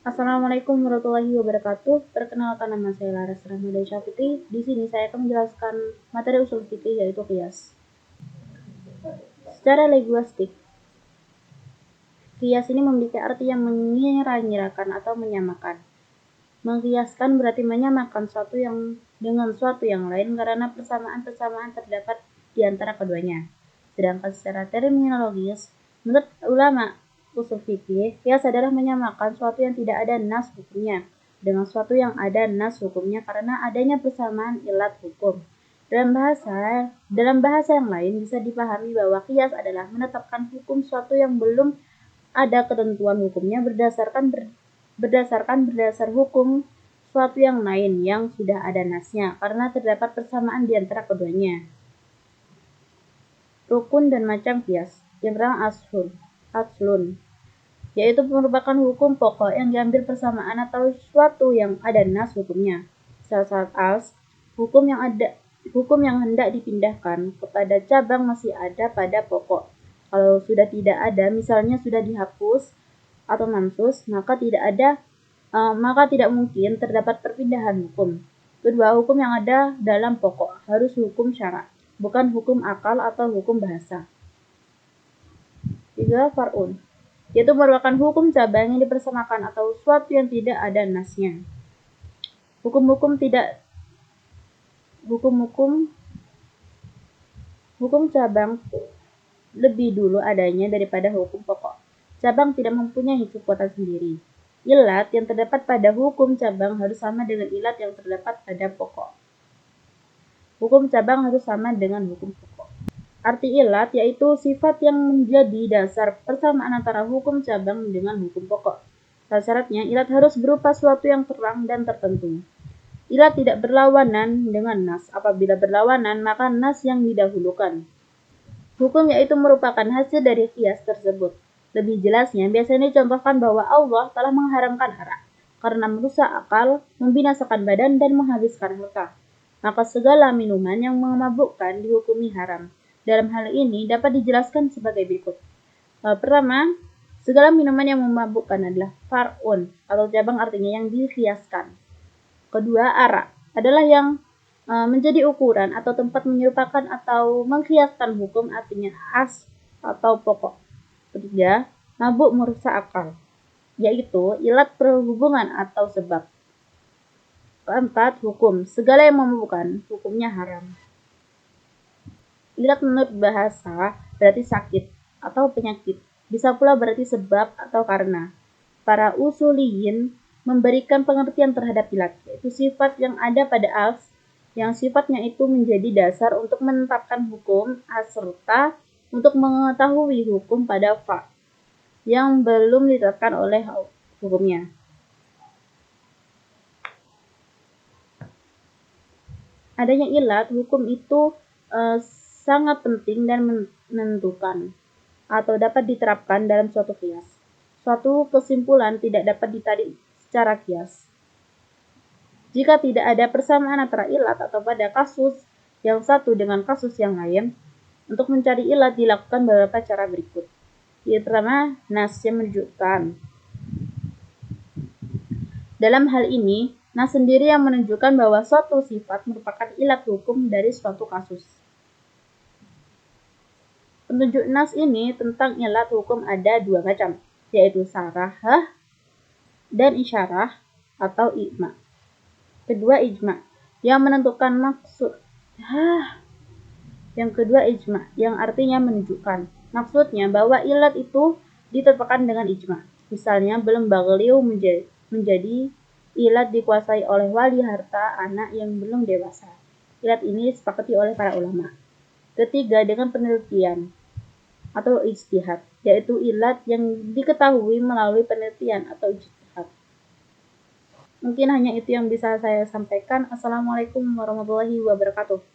Assalamualaikum warahmatullahi wabarakatuh. Perkenalkan, nama saya Laras Rahmadai Syafitri. Di sini saya akan menjelaskan materi usul fikih yaitu qiyas. Secara linguistik, qiyas ini memiliki arti yang mengira-ngirakan atau menyamakan. Mengqiyaskan berarti menyamakan suatu yang dengan suatu yang lain karena persamaan-persamaan terdapat di antara keduanya. Sedangkan secara terminologis, menurut ulama usul fikih, qiyas adalah menyamakan suatu yang tidak ada nas hukumnya dengan suatu yang ada nas hukumnya karena adanya persamaan ilat hukum. Dalam bahasa yang lain bisa dipahami bahwa qiyas adalah menetapkan hukum suatu yang belum ada ketentuan hukumnya berdasar hukum suatu yang lain yang sudah ada nasnya karena terdapat persamaan di antara keduanya. Rukun dan macam qiyas. Yang pertama aslun, yaitu merupakan hukum pokok yang diambil persamaan atau suatu yang ada nas hukumnya. Salah hukum yang hendak dipindahkan kepada cabang masih ada pada pokok. Kalau sudah tidak ada, misalnya sudah dihapus atau mansus, maka tidak mungkin terdapat perpindahan hukum. Kedua, hukum yang ada dalam pokok harus hukum syara, bukan hukum akal atau hukum bahasa. 3. Far'un, yaitu merupakan hukum cabang yang dipersamakan atau suatu yang tidak ada nasnya. Hukum cabang lebih dulu adanya daripada hukum pokok. Cabang tidak mempunyai kekuatan sendiri. Ilat yang terdapat pada hukum cabang harus sama dengan ilat yang terdapat pada pokok. Hukum cabang harus sama dengan hukum pokok. Arti ilat yaitu sifat yang menjadi dasar persamaan antara hukum cabang dengan hukum pokok. Syaratnya, ilat harus berupa suatu yang terang dan tertentu. Ilat tidak berlawanan dengan nas. Apabila berlawanan, maka nas yang didahulukan. Hukum yaitu merupakan hasil dari qiyas tersebut. Lebih jelasnya, biasanya dicontohkan bahwa Allah telah mengharamkan arak karena merusak akal, membinasakan badan, dan menghabiskan harta. Maka segala minuman yang memabukkan dihukumi haram. Dalam hal ini dapat dijelaskan sebagai berikut. Pertama, segala minuman yang memabukkan adalah far'un atau cabang, artinya yang dihiaskan. Kedua, arak adalah yang menjadi ukuran atau tempat menyerupakan atau menghiaskan hukum, artinya as atau pokok. Ketiga, mabuk merusak akal, yaitu ilat perhubungan atau sebab. Keempat, hukum. Segala yang memabukkan hukumnya haram. Ilat menurut bahasa berarti sakit atau penyakit. Bisa pula berarti sebab atau karena. Para usuliyin memberikan pengertian terhadap ilat, yaitu sifat yang ada pada as, yang sifatnya itu menjadi dasar untuk menetapkan hukum, serta untuk mengetahui hukum pada fa, yang belum ditetapkan oleh hukumnya. Adanya ilat, hukum itu sangat penting dan menentukan atau dapat diterapkan dalam suatu qiyas. Suatu kesimpulan tidak dapat ditarik secara qiyas jika tidak ada persamaan antara ilat atau pada kasus yang satu dengan kasus yang lain. Untuk mencari ilat dilakukan beberapa cara berikut. Yang pertama, nas yang menunjukkan. Dalam hal ini, nas sendiri yang menunjukkan bahwa suatu sifat merupakan ilat hukum dari suatu kasus. Petunjuk nas ini tentang ilat hukum ada dua macam, yaitu sarahah dan isyarah atau ijma. Kedua, ijma yang menentukan maksud. Yang kedua, ijma yang artinya menunjukkan. Maksudnya bahwa ilat itu ditetapkan dengan ijma. Misalnya, belum baligh menjadi ilat dikuasai oleh wali harta anak yang belum dewasa. Ilat ini disepakati oleh para ulama. Ketiga, dengan penelitian atau ijtihad, yaitu ilat yang diketahui melalui penelitian atau ijtihad. Mungkin hanya itu yang bisa saya sampaikan. Assalamualaikum warahmatullahi wabarakatuh.